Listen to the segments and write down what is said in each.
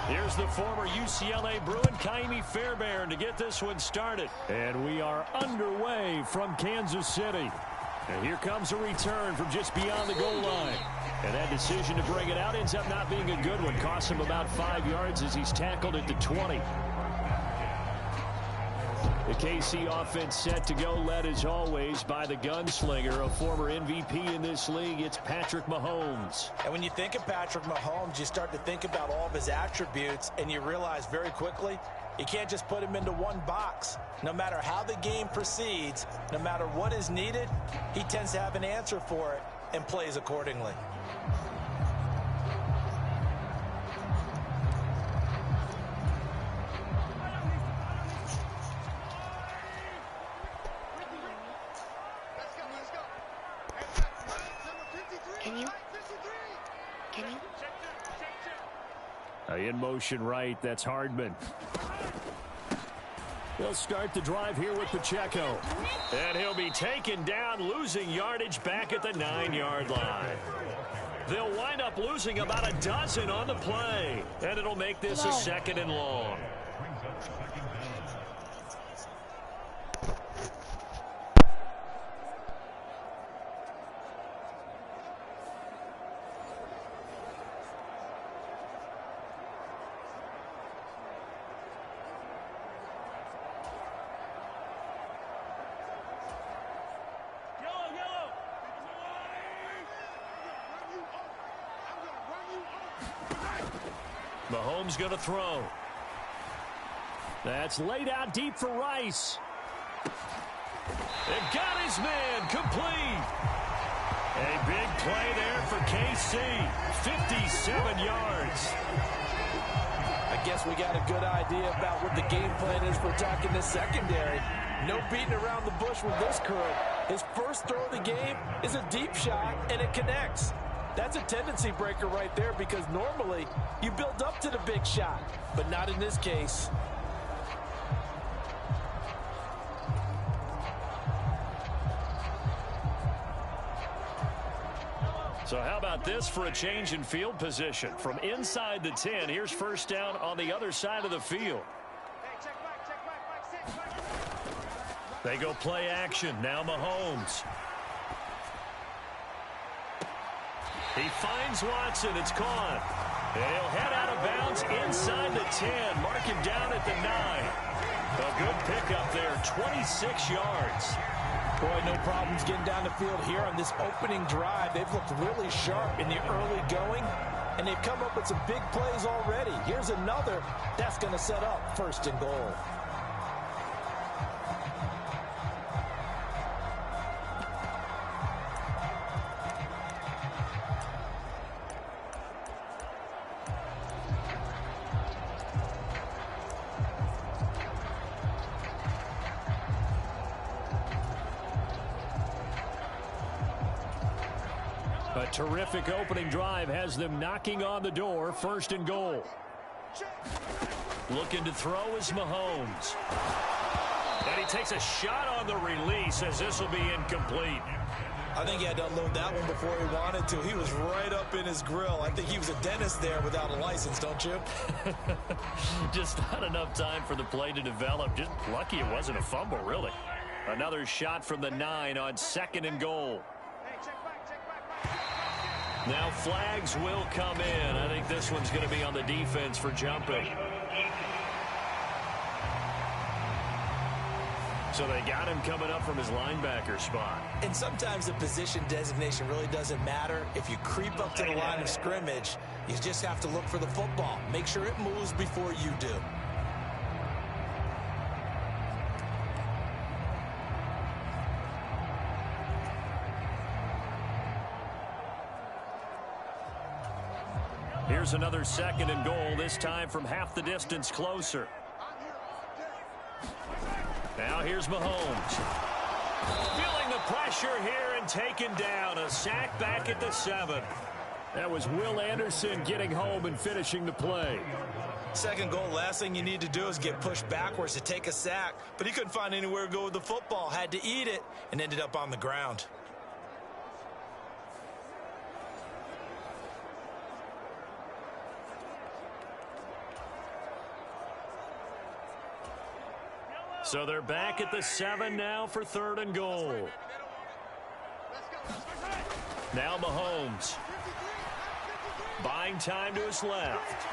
Here's the former UCLA Bruin, Kaimi Fairbairn, to get this one started. And we are underway from Kansas City. And here comes a return from just beyond the goal line. And that decision to bring it out ends up not being a good one. Costs him about 5 yards as he's tackled at the 20. The KC offense set to go, led as always by the gunslinger, a former MVP in this league. It's Patrick Mahomes. And when you think of Patrick Mahomes, you start to think about all of his attributes, and you realize very quickly you can't just put him into one box. No matter how the game proceeds, no matter what is needed, he tends to have an answer for it and plays accordingly. In motion right, that's Hardman. They'll start the drive here with Pacheco. And he'll be taken down, losing yardage back at the 9-yard line. They'll wind up losing about a dozen on the play. And it'll make this a 2nd and long. Mahomes going to throw. That's laid out deep for Rice. It got his man complete. A big play there for KC. 57 yards. I guess we got a good idea about what the game plan is for attacking this secondary. No beating around the bush with this crew. His first throw of the game is a deep shot, and it connects. That's a tendency breaker right there, because normally you build up to the big shot, but not in this case. So how about this for a change in field position? From inside the 10, here's first down on the other side of the field. They go play action. Now Mahomes. He finds Watson. It's caught. And he'll head out of bounds inside the 10. Mark him down at the 9. A good pickup there, 26 yards. Boy, no problems getting down the field here on this opening drive. They've looked really sharp in the early going, and they've come up with some big plays already. Here's another that's going to set up 1st and goal. A terrific opening drive has them knocking on the door. 1st and goal. Looking to throw is Mahomes. And he takes a shot on the release as this will be incomplete. I think he had to unload that one before he wanted to. He was right up in his grill. I think he was a dentist there without a license, don't you? Just not enough time for the play to develop. Just lucky it wasn't a fumble, really. Another shot from the 9 on 2nd and goal. Now flags will come in. I think this one's going to be on the defense for jumping. So they got him coming up from his linebacker spot. And sometimes the position designation really doesn't matter. If you creep up to the line of scrimmage, you just have to look for the football. Make sure it moves before you do. Here's another 2nd and goal, this time from half the distance closer. Now here's Mahomes. Feeling the pressure here and taken down. A sack back at the 7. That was Will Anderson getting home and finishing the play. 2nd goal, last thing you need to do is get pushed backwards to take a sack. But he couldn't find anywhere to go with the football. Had to eat it and ended up on the ground. So they're back at the 7 now for 3rd and goal. Now Mahomes. Buying time to his left.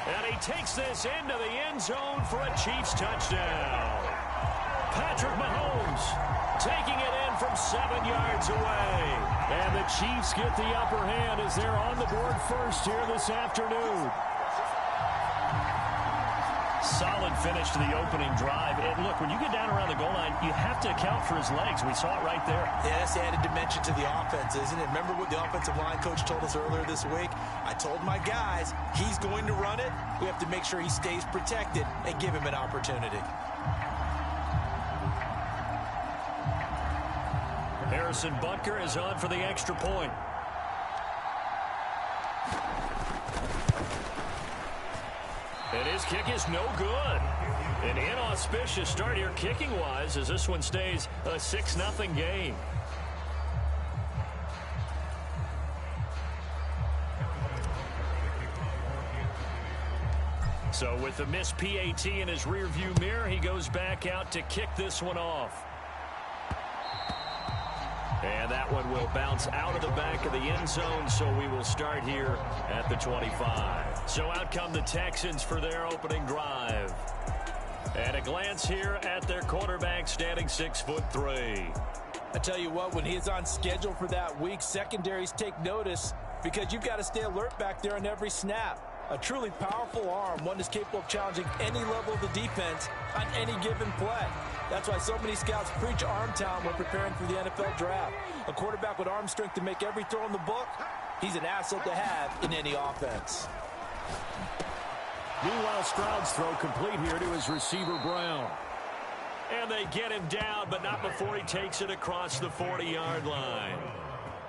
And he takes this into the end zone for a Chiefs touchdown. Patrick Mahomes taking it in from 7 yards away. And the Chiefs get the upper hand as they're on the board first here this afternoon. Solid finish to the opening drive. And look, when you get down around the goal line, you have to account for his legs. We saw it right there. Yeah, that's the added dimension to the offense, isn't it? Remember what the offensive line coach told us earlier this week? I told my guys, he's going to run it. We have to make sure he stays protected and give him an opportunity. Harrison Butker is on for the extra point. And his kick is no good. An inauspicious start here kicking-wise as this one stays a 6-0 game. So with the missed PAT in his rearview mirror, he goes back out to kick this one off. And that one will bounce out of the back of the end zone, so we will start here at the 25. So out come the Texans for their opening drive. And a glance here at their quarterback standing 6'3". I tell you what, when he's on schedule for that week, secondaries take notice because you've got to stay alert back there on every snap. A truly powerful arm, one that's capable of challenging any level of the defense on any given play. That's why so many scouts preach arm talent when preparing for the NFL draft. A quarterback with arm strength to make every throw in the book, he's an asset to have in any offense. Meanwhile, Stroud's throw complete here to his receiver, Brown. And they get him down, but not before he takes it across the 40-yard line.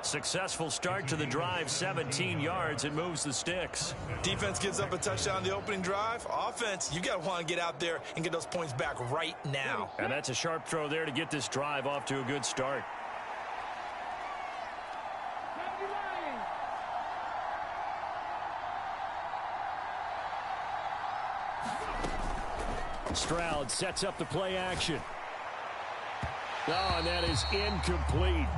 Successful start to the drive, 17 yards, and moves the sticks. Defense gives up a touchdown on the opening drive. Offense, you got to want to get out there and get those points back right now. And that's a sharp throw there to get this drive off to a good start. Stroud sets up the play action. Oh, and that is incomplete.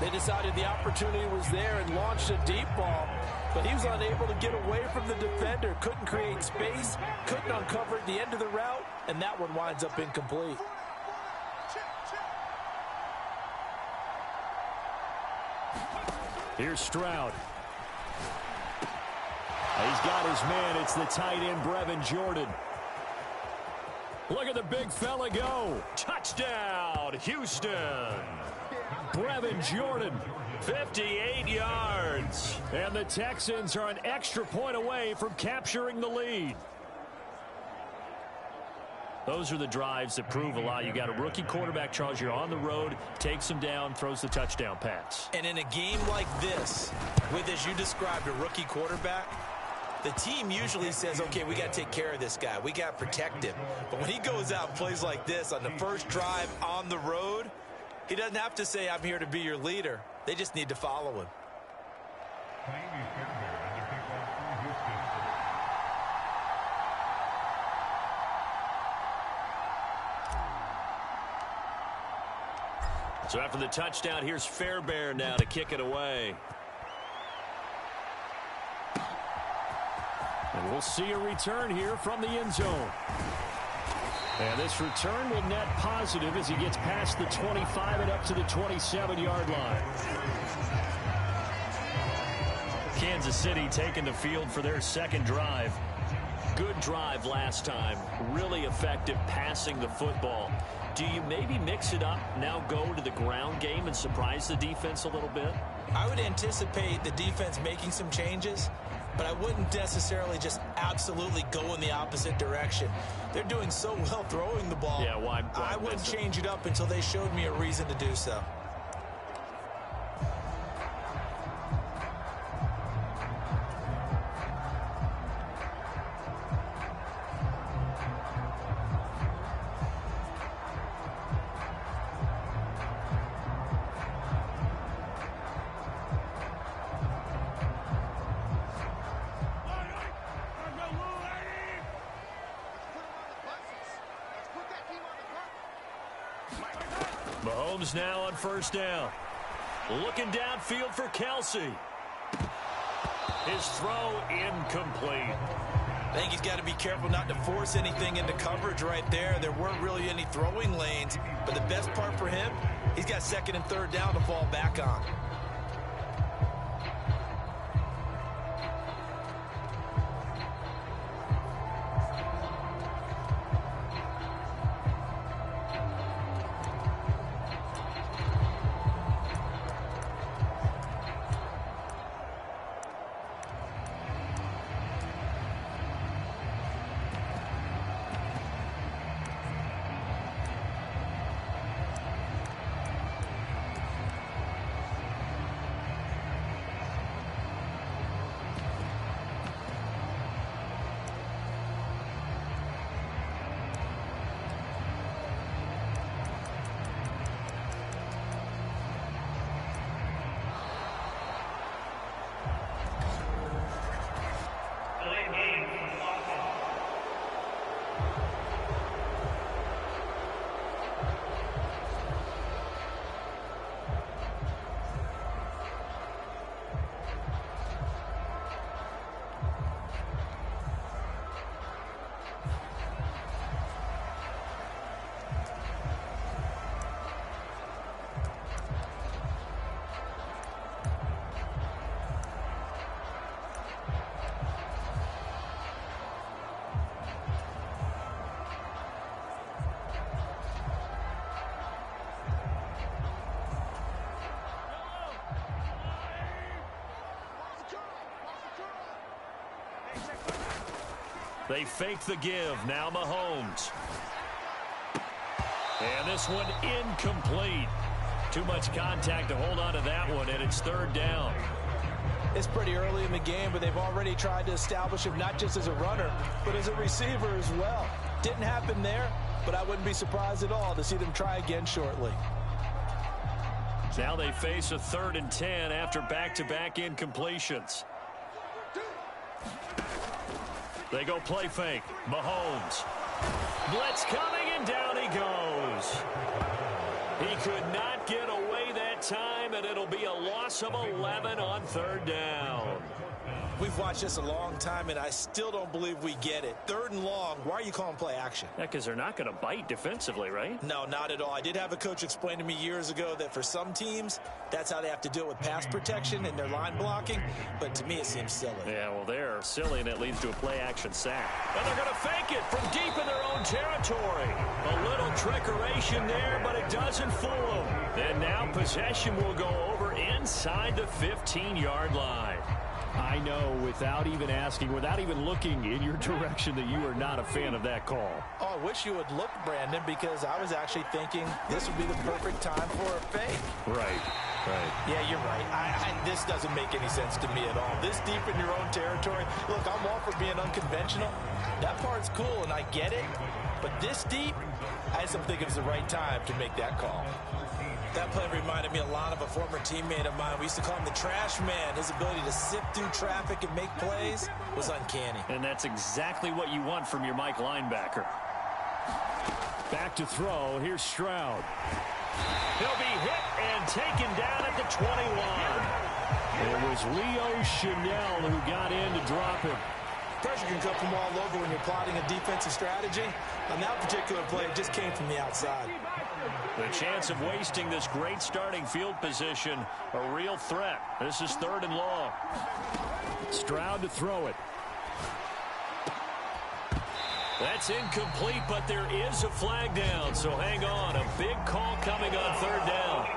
They decided the opportunity was there and launched a deep ball, but he was unable to get away from the defender, couldn't create space, couldn't uncover at the end of the route, and that one winds up incomplete. Here's Stroud. He's got his man. It's the tight end, Brevin Jordan. Look at the big fella go. Touchdown, Houston. Brevin Jordan, 58 yards. And the Texans are an extra point away from capturing the lead. Those are the drives that prove a lot. You got a rookie quarterback, Charles. You're on the road, takes him down, throws the touchdown pass. And in a game like this, with, as you described, a rookie quarterback, the team usually says, okay, we got to take care of this guy. We got to protect him. But when he goes out and plays like this on the first drive on the road, he doesn't have to say, I'm here to be your leader. They just need to follow him. So after the touchdown, here's Fairbairn now to kick it away. And we'll see a return here from the end zone. And this return will net positive as he gets past the 25 and up to the 27-yard line. Kansas City taking the field for their second drive. Good drive last time. Really effective passing the football. Do you maybe mix it up, now go to the ground game and surprise the defense a little bit? I would anticipate the defense making some changes, but I wouldn't necessarily just absolutely go in the opposite direction. They're doing so well throwing the ball. Yeah, why I wouldn't change it up until they showed me a reason to do so. Mahomes now on first down. Looking downfield for Kelsey. His throw incomplete. I think he's got to be careful not to force anything into coverage right there. There weren't really any throwing lanes, but the best part for him, he's got second and third down to fall back on. They fake the give. Now Mahomes. And this one incomplete. Too much contact to hold on to that one, and it's third down. It's pretty early in the game, but they've already tried to establish him not just as a runner, but as a receiver as well. Didn't happen there, but I wouldn't be surprised at all to see them try again shortly. Now they face a 3rd and 10 after back-to-back incompletions. They go play fake. Mahomes. Blitz coming, and down he goes. He could not get away that time, and it'll be a loss of 11 on 3rd down. We've watched this a long time, and I still don't believe we get it. 3rd and long, why are you calling play action? Yeah, because they're not going to bite defensively, right? No, not at all. I did have a coach explain to me years ago that for some teams, that's how they have to deal with pass protection and their line blocking, but to me it seems silly. Yeah, well, they're silly, and it leads to a play-action sack. And they're going to fake it from deep in their own territory. A little trickeration there, but it doesn't fool them. And now possession will go over inside the 15-yard line. I know, without even asking, without even looking in your direction, that you are not a fan of that call. Oh, I wish you would look, Brandon, because I was actually thinking this would be the perfect time for a fake. Right. Yeah, you're right. This doesn't make any sense to me at all. This deep in your own territory. Look, I'm all for being unconventional. That part's cool, and I get it. But this deep, I just don't think it was the right time to make that call. That play reminded me a lot of a former teammate of mine. We used to call him the trash man. His ability to sift through traffic and make plays was uncanny. And that's exactly what you want from your Mike linebacker. Back to throw. Here's Stroud. He'll be hit and taken down at the 21. It was Leo Chanel who got in to drop him. Pressure can come from all over when you're plotting a defensive strategy. On that particular play, it just came from the outside. The chance of wasting this great starting field position, a real threat. This is 3rd and long. Stroud to throw it. That's incomplete, but there is a flag down, so hang on. A big call coming on 3rd down.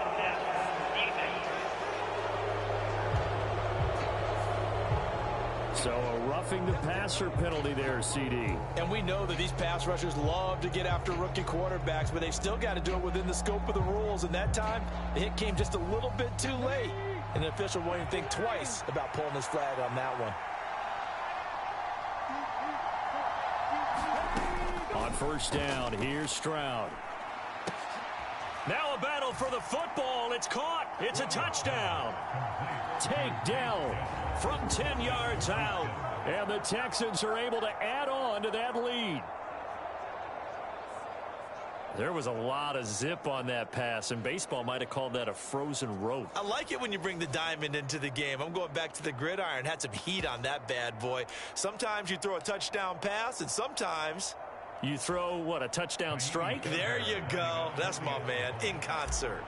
So a roughing the passer penalty there, CD. And we know that these pass rushers love to get after rookie quarterbacks, but they've still got to do it within the scope of the rules. And that time, the hit came just a little bit too late. And the official won't even think twice about pulling his flag on that one. On 1st down, here's Stroud. Now a battle for the football. It's caught. It's a touchdown. Take Dell from 10 yards out. And the Texans are able to add on to that lead. There was a lot of zip on that pass, and baseball might have called that a frozen rope. I like it when you bring the diamond into the game. I'm going back to the gridiron. Had some heat on that bad boy. Sometimes you throw a touchdown pass, and sometimes you throw, what, a touchdown strike? There you go. That's my man, in concert.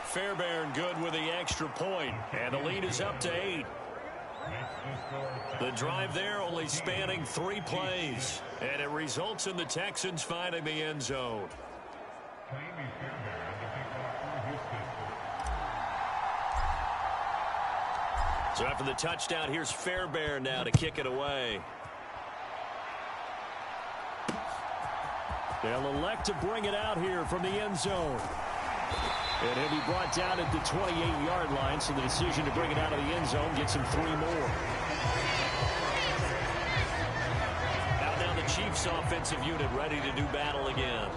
Fairbairn good with the extra point, and the lead is up to 8. The drive there only spanning 3 plays, and it results in the Texans finding the end zone. So after the touchdown, here's Fairbairn now to kick it away. They'll elect to bring it out here from the end zone. And he'll be brought down at the 28-yard line, so the decision to bring it out of the end zone gets him 3 more. Now the Chiefs offensive unit ready to do battle again.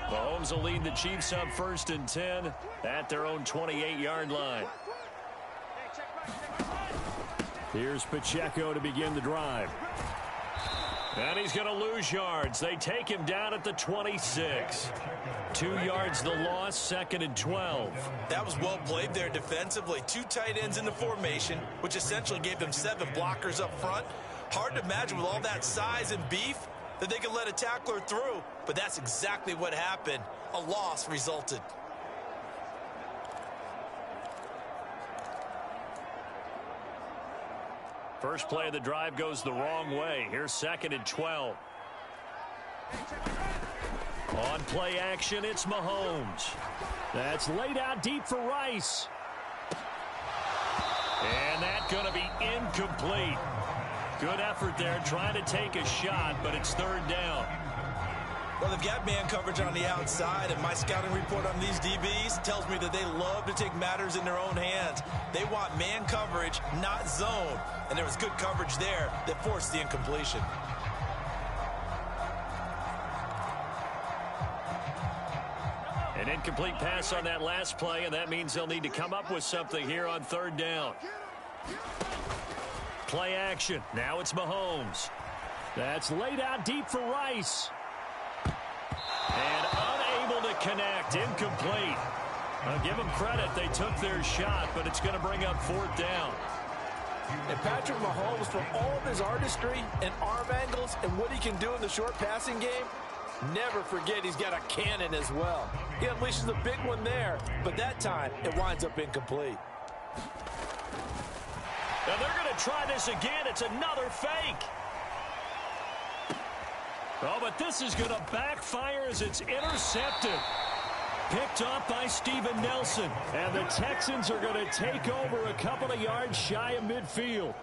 Mahomes will lead the Chiefs up 1st and 10 at their own 28-yard line. Here's Pacheco to begin the drive. And he's going to lose yards. They take him down at the 26. 2 yards the loss, 2nd and 12. That was well played there defensively. 2 tight ends in the formation, which essentially gave them 7 blockers up front. Hard to imagine with all that size and beef that they could let a tackler through. But that's exactly what happened. A loss resulted. First play of the drive goes the wrong way. Here's 2nd and 12. On play action, it's Mahomes. That's laid out deep for Rice. And that's going to be incomplete. Good effort there, trying to take a shot, but it's 3rd down. Well, they've got man coverage on the outside, and my scouting report on these DBs tells me that they love to take matters in their own hands. They want man coverage, not zone. And there was good coverage there that forced the incompletion. An incomplete pass on that last play, and that means they'll need to come up with something here on 3rd down. Play action. Now it's Mahomes. That's laid out deep for Rice. And unable to connect. Incomplete. I'll give them credit. They took their shot, but it's going to bring up 4th down. And Patrick Mahomes, for all of his artistry and arm angles and what he can do in the short passing game, never forget he's got a cannon as well. He unleashes a big one there, but that time it winds up incomplete. Now they're going to try this again. It's another fake. Oh, but this is going to backfire as it's intercepted. Picked off by Steven Nelson. And the Texans are going to take over a couple of yards shy of midfield.